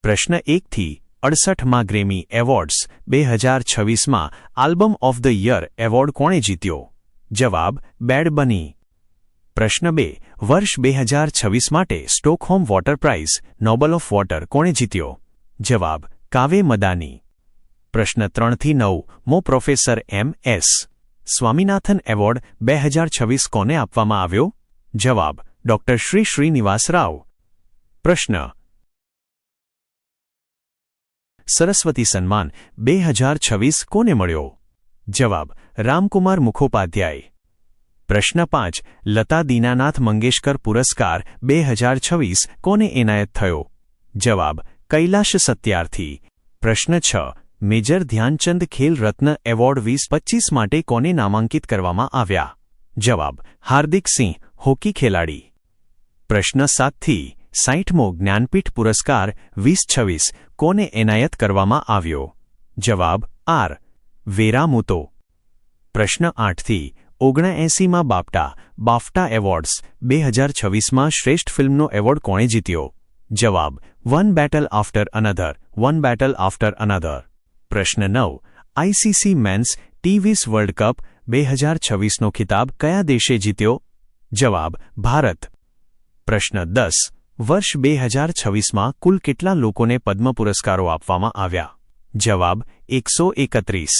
પ્રશ્ન 1-68માં Grammy awards 2026માં album of the year award કોણે જીત્યો? જવાબ બેડ બની. પ્રશ્ન 2 વર્ષ 2026 માટે Stockholm water prize Nobel of water કોણે જીત્યો? જવાબ કાવે મદાની. પ્રશ્ન 3-9 મો પ્રોફેસર એમ.એસ. સ્વામીનાથન એવોર્ડ 2026 કોને આપવામાં આવ્યો? જવાબ ડૉક્ટર શ્રી શ્રીનિવાસ રાવ. પ્રશ્ન સરસ્વતી સન્માન 2026 કોને મળ્યો? જવાબ રામકુમાર મુખોપાધ્યાય. પ્રશ્ન 5 લતા દીનાનાથ મંગેશકર પુરસ્કાર 2026 કોને એનાયત થયો? જવાબ કૈલાશ સત્યાર્થી. પ્રશ્ન 6 મેજર ધ્યાનચંદ ખેલ રત્ન એવોર્ડ 2025 માટે કોને નામાંકિત કરવામાં આવ્યા? જવાબ હાર્દિક સિંહ, હોકી ખેલાડી. પ્રશ્ન 7-60મો જ્ઞાનપીઠ પુરસ્કાર 2026 કોને એનાયત કરવામાં આવ્યો? જવાબ આર. વેરામુતો. પ્રશ્ન 8-79માં બાફ્ટા એવોર્ડ્સ 2026માં શ્રેષ્ઠ ફિલ્મનો એવોર્ડ કોણે જીત્યો? જવાબ વન બેટલ આફ્ટર અનધર. પ્રશ્ન 9 આઈસીસી મેન્સ ટી20 વર્લ્ડ કપ 2026નો ખિતાબ કયા દેશે જીત્યો? જવાબ ભારત. પ્રશ્ન 10 વર્ષ 2026માં કુલ કેટલા લોકોને પદ્મ પુરસ્કારો આપવામાં આવ્યા? જવાબ 131.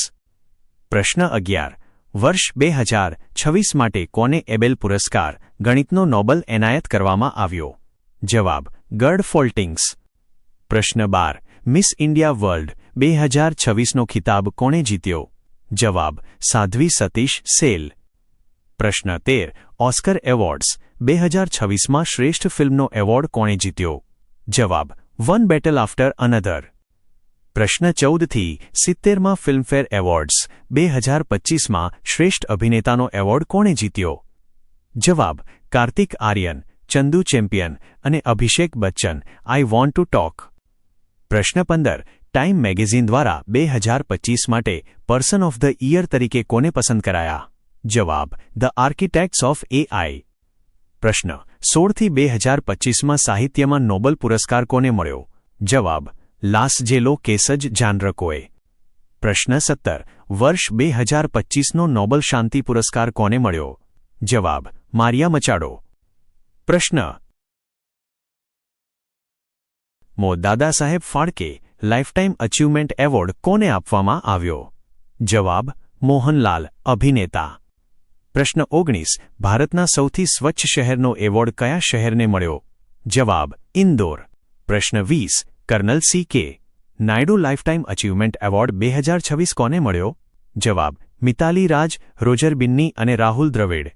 પ્રશ્ન 11 વર્ષ 2026 માટે કોને એબેલ પુરસ્કાર ગણિતનો નોબલ એનાયત કરવામાં આવ્યો? જવાબ ગર્ડ ફોલ્ટિંગ્સ. પ્રશ્ન 12 મિસ ઇન્ડિયા વર્લ્ડ 2026નો ખિતાબ કોણે જીત્યો? જવાબ સાધ્વી સતીશ સેલ. પ્રશ્ન 13 ઓસ્કર એવોર્ડ્સ 2026માં શ્રેષ્ઠ ફિલ્મનો એવોર્ડ કોણે જીત્યો? જવાબ વન બેટલ આફ્ટર અનધર. પ્રશ્ન 14-70માં ફિલ્મફેર એવોર્ડ્સ 2025માં શ્રેષ્ઠ અભિનેતાનો એવોર્ડ કોણે જીત્યો? જવાબ કાર્તિક આર્યન, ચંદુ ચેમ્પિયન અને Abhishek Bachchan. I want to talk. પ્રશ્ન 15 ટાઈમ મેગેઝિન દ્વારા 2025 માટે પર્સન ઓફ ધ યર તરીકે કોને પસંદ કરાયા? જવાબ ધ આર્કિટેક્ટ્સ ઓફ એઆઈ. પ્રશ્ન 16-2025માં સાહિત્યમાં નોબલ પુરસ્કાર કોને મળ્યો? જવાબ લાસજેલો કેસજ જાનરકોએ. પ્રશ્ન 17 વર્ષ 2025નો નોબલ શાંતિ પુરસ્કાર કોને મળ્યો? જવાબ મારિયા મચાડો. પ્રશ્ન મો Dada Saheb Phalke lifetime achievement award કોને આપવામાં આવ્યો? જવાબ મોહનલાલ, અભિનેતા. પ્રશ્ન 19 ભારતના સૌથી સ્વચ્છ શહેરનો એવોર્ડ કયા શહેરને મળ્યો? જવાબ ઇન્દોર. પ્રશ્ન 20 colonel C K. Naidu lifetime achievement award 2026 કોને મળ્યો? જવાબ મિતાલી રાજ, રોજર બિન્ની અને રાહુલ દ્રવિડ.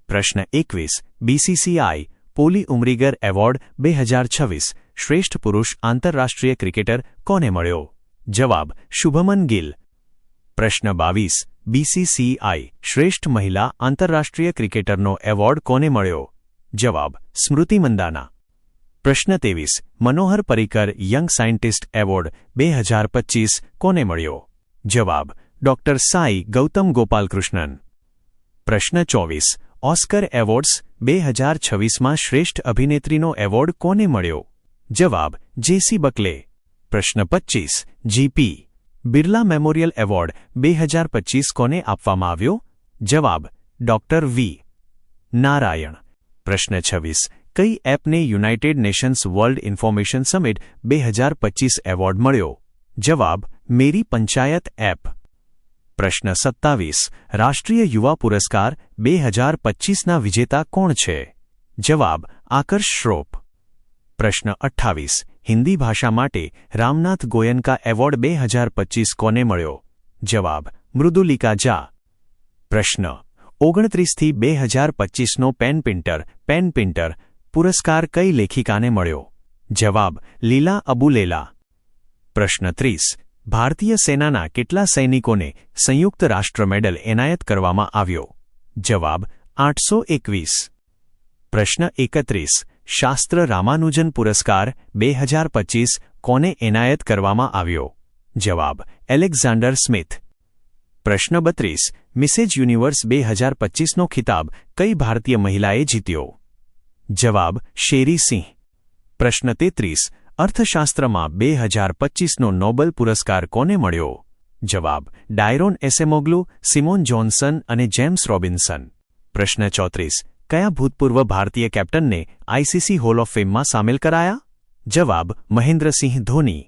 પ્રશ્ન 21 બીસીસીઆઈ પોલી ઉમરીગર એવોર્ડ 2026 શ્રેષ્ઠ પુરુષ આંતરરાષ્ટ્રીય ક્રિકેટર કોને મળ્યો? જવાબ શુભમન ગિલ. પ્રશ્ન 22 બીસીસીઆઈ શ્રેષ્ઠ મહિલા આંતરરાષ્ટ્રીય ક્રિકેટરનો એવોર્ડ કોને મળ્યો? જવાબ સ્મૃતિ મંદાના. પ્રશ્ન 23 મનોહર પરીકર યંગ સાયન્ટિસ્ટ એવોર્ડ 2025 કોને મળ્યો? જવાબ ડૉક્ટર સાઈ ગૌતમ ગોપાલકૃષ્ણન. પ્રશ્ન 24 ઓસ્કર એવોર્ડ્સ 2026માં શ્રેષ્ઠ અભિનેત્રીનો એવોર્ડ કોને મળ્યો? જવાબ જેસી બકલે. પ્રશ્ન 25 જીપી બિરલા મેમોરિયલ એવોર્ડ 2025 કોને આપવામાં આવ્યો? જવાબ ડૉક્ટર વી. નારાયણ. પ્રશ્ન 26 કઈ એપને United Nations world information summit 2025 award મળ્યો? જવાબ મેરી પંચાયત એપ. પ્રશ્ન 27 રાષ્ટ્રીય યુવા પુરસ્કાર 2025ના વિજેતા કોણ છે? જવાબ આકર્ષ શ્રોફ. પ્રશ્ન 28 હિન્દી ભાષા માટે રામનાથ ગોયનકા એવોર્ડ 2025 કોને મળ્યો? જવાબ મૃદુલિકા ઝા. પ્રશ્ન 29-2025નો પેન પિન્ટર પુરસ્કાર કઈ લેખિકાને મળ્યો? જવાબ લીલા અબુલેલા. પ્રશ્ન 30 ભારતીય સેનાના કેટલા સૈનિકોને સંયુક્ત રાષ્ટ્ર મેડલ એનાયત કરવામાં આવ્યો? જવાબ 821. પ્રશ્ન 31 શાસ્ત્ર રામાનુજન પુરસ્કાર 2025 કોને એનાયત કરવામાં આવ્યો? જવાબ એલેક્ઝાન્ડર સ્મિથ. પ્રશ્ન 32 મિસેજ યુનિવર્સ 2025નો ખિતાબ કઈ ભારતીય મહિલાએ જીત્યો? જવાબ શેરી સિંહ. પ્રશ્ન 33 અર્થશાસ્ત્રમાં 2025નો નોબેલ પુરસ્કાર કોને મળ્યો? જવાબ: ડાયરોન એસેમોગ્લુ, સિમોન જોન્સન અને જેમ્સ રોબિન્સન. પ્રશ્ન 34. કયા ભૂતપૂર્વ ભારતીય કેપ્ટનને આઈસીસી હોલ ઓફ ફેમમાં સામેલ કરાયા? જવાબ: મહેન્દ્રસિંહ ધોની.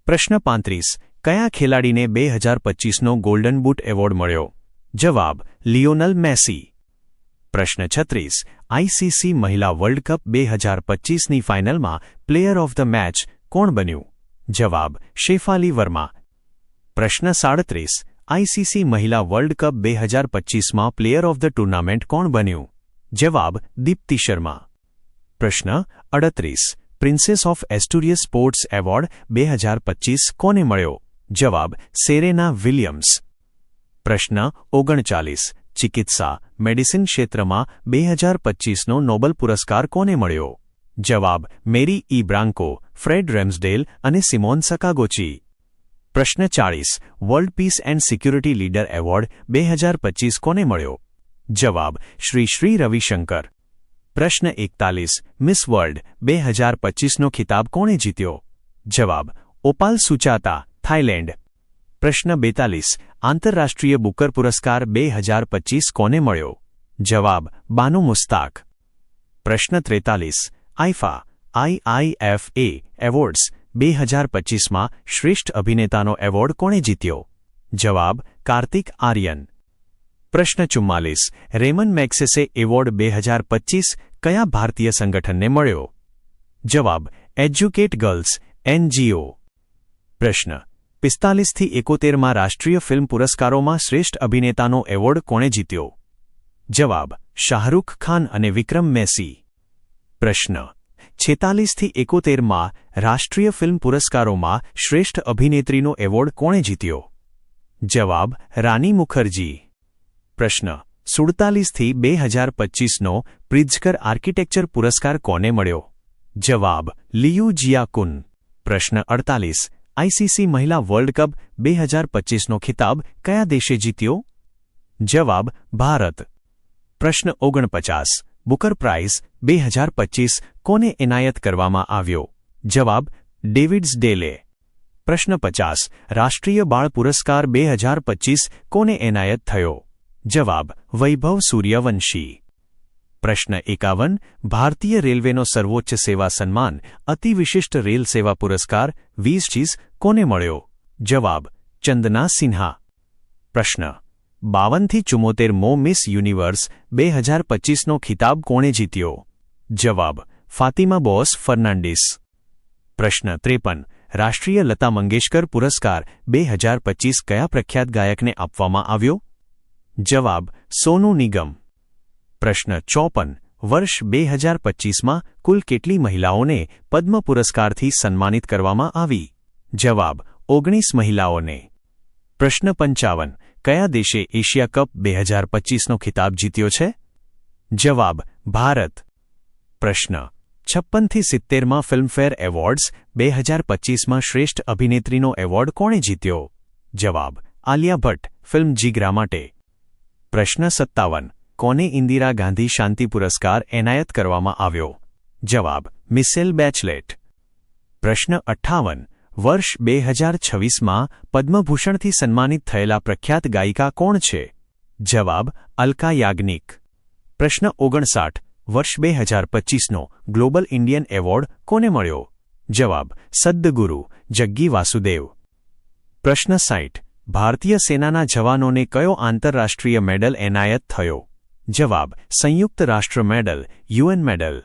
પ્રશ્ન 35. કયા ખેલાડીને 2025નો ગોલ્ડન બૂટ એવોર્ડ મળ્યો? જવાબ: લિયોનલ મેસી. પ્રશ્ન 36. આઈસીસી મહિલા વર્લ્ડ કપ 2025ની ફાઇનલમાં પ્લેયર ઓફ ધ મેચ કોણ બન્યું? જવાબ: શેફાલી વર્મા. પ્રશ્ન 37. આઈસીસી મહિલા વર્લ્ડ કપ 2025માં પ્લેયર ઓફ ધ ટુર્નામેન્ટ કોણ બન્યું? જવાબ: દીપ્તિ શર્મા. પ્રશ્ન 38. Princess of Asturias sports award 2025 કોને મળ્યો? જવાબ: સેરેના વિલિયમ્સ. પ્રશ્ન 39. ચિકિત્સા મેડિસિન ક્ષેત્રમાં 2025નો નોબેલ પુરસ્કાર કોને મળ્યો? જવાબ: મેરી ઇ બ્રાન્કો, ફ્રેડ રેમ્સડેલ અને સિમોન સકાગોચી. પ્રશ્ન 40. World peace and security leader award 2025 કોને મળ્યો? જવાબ: શ્રી શ્રી રવિશંકર. પ્રશ્ન 41. મિસ વર્લ્ડ 2025નો ખિતાબ કોણે જીત્યો? જવાબ: ઓપાલ સુચાતા, થાઇલેન્ડ. પ્રશ્ન 42. આંતરરાષ્ટ્રીય બુકર પુરસ્કાર 2025 કોને મળ્યો? જવાબ: બાનો મુસ્તાક. પ્રશ્ન 43. IIFA એવોર્ડ્સ 2025માં શ્રેષ્ઠ અભિનેતાનો એવોર્ડ કોણે જીત્યો? જવાબ: કાર્તિક આર્યન. પ્રશ્ન 44. રેમન મેગ્સેસે એવોર્ડ 2025 કયા ભારતીય સંગઠનને મળ્યો? જવાબ: એજ્યુકેટ ગર્લ્સ, NGO. પ્રશ્ન 45થી 71માં રાષ્ટ્રીય ફિલ્મ પુરસ્કારોમાં શ્રેષ્ઠ અભિનેતાનો એવોર્ડ કોણે જીત્યો? જવાબ: શાહરૂખ ખાન અને વિક્રમ મેસી. પ્રશ્ન 46થી 71માં રાષ્ટ્રીય ફિલ્મ પુરસ્કારોમાં શ્રેષ્ઠ અભિનેત્રીનો એવોર્ડ કોણે જીત્યો? જવાબ: રાની મુખર્જી. પ્રશ્ન 47થી 2025નો પ્રિત્ઝકર આર્કિટેક્ચર પુરસ્કાર કોને મળ્યો? જવાબ: લિયુ જિયાકુન. પ્રશ્ન 48. આઈસીસી મહિલા વર્લ્ડ કપ 2025નો ખિતાબ કયા દેશે જીત્યો? જવાબ: ભારત. પ્રશ્ન 49. બુકર પ્રાઇઝ 2025 કોને એનાયત કરવામાં આવ્યો? જવાબ: ડેવિડ્સ ડેલે. પ્રશ્ન 50. રાષ્ટ્રીય બાળ પુરસ્કાર 2025 કોને એનાયત થયો? જવાબ: વૈભવ સૂર્યવંશી. પ્રશ્ન 51. ભારતીય રેલવેનો સર્વોચ્ચ સેવા સન્માન અતિ વિશિષ્ટ રેલ સેવા પુરસ્કાર 2025 કોને મળ્યો? જવાબ: ચંદના સિન્હા. પ્રશ્ન 52થી 74મો મિસ યુનિવર્સ 2025નો ખિતાબ કોણે જીત્યો? જવાબ: ફાતિમા બોસ ફર્નાન્ડિસ. પ્રશ્ન 53. રાષ્ટ્રીય લતા મંગેશકર પુરસ્કાર 2025 કયા પ્રખ્યાત ગાયકને આપવામાં આવ્યો? જવાબ: સોનુ નિગમ. પ્રશ્ન 54. વર્ષ 2025માં કુલ કેટલી મહિલાઓને પદ્મ પુરસ્કારથી સન્માનિત કરવામાં આવી? જવાબ: 19 મહિલાઓને. પ્રશ્ન 55. કયા દેશે એશિયા કપ 2025નો ખિતાબ જીત્યો છે? જવાબ: ભારત. પ્રશ્ન 56થી 70માં ફિલ્મફેર એવોર્ડ્સ 2025માં શ્રેષ્ઠ અભિનેત્રીનો એવોર્ડ કોણે જીત્યો? જવાબ: આલિયા ભટ્ટ, ફિલ્મ જીગરા માટે. પ્રશ્ન 57. કોને ઇન્દિરા ગાંધી શાંતિ પુરસ્કાર એનાયત કરવામાં આવ્યો? જવાબ: મિશેલ બેચલેટ. પ્રશ્ન 58. વર્ષ 2026માં પદ્મભૂષણથી સન્માનિત થયેલા પ્રખ્યાત ગાયિકા કોણ છે? જવાબ: અલકા યાજ્ઞિક. પ્રશ્ન 59. વર્ષ 2025નો ગ્લોબલ ઇન્ડિયન એવોર્ડ કોને મળ્યો? જવાબ: સદ્દગુરુ, જગ્ગી વાસુદેવ. પ્રશ્ન 60. ભારતીય સેનાના જવાનોને કયો આંતરરાષ્ટ્રીય મેડલ એનાયત થયો? જવાબ: સંયુક્ત રાષ્ટ્ર મેડલ, UN મેડલ.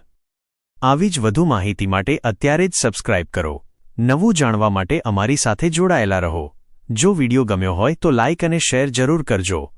આવી જ વધુ માહિતી માટે અત્યારે જ સબસ્ક્રાઇબ કરો. નવું જાણવા માટે અમારી સાથે જોડાયેલા રહો. જો વિડિયો ગમ્યો હોય તો લાઇક અને શેર જરૂર કરજો.